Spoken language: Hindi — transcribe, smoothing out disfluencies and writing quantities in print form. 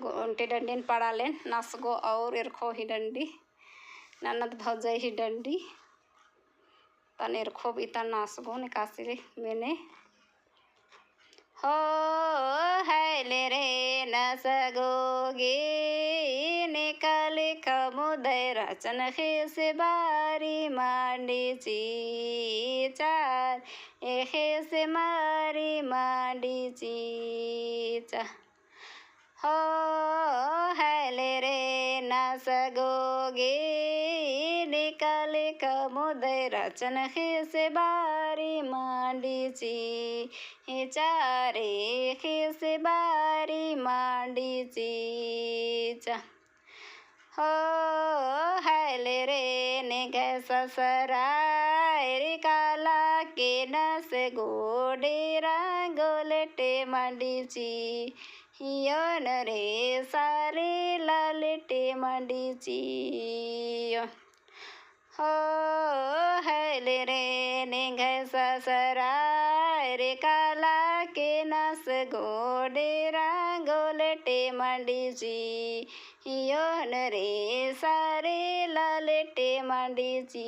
गोंटी डंडी पड़ालेन नासगो और इरखो ही डंडी ननद भौजाई ही डंडी तन इरखो भी तन नासगो निकासी मैंने हो है ले रे नसगोगे निकल खमुदय रचन से बारी मांडी चार से मारी मांडी चीचा हो है ले रे नसगोगे निकल खमुदय रचन से बारी मांडी चारे से बारी मांडी चीचा हो है ले रे निग ससराय रे काला के नस गोडे गोलटे मांडी ची हियन रे सारे लालटे मांडी ची हो है ले रे निग ससराय रे काला के नस गोडे गोलटे मांडी ची हियन रे सारे लालटे मांडी ची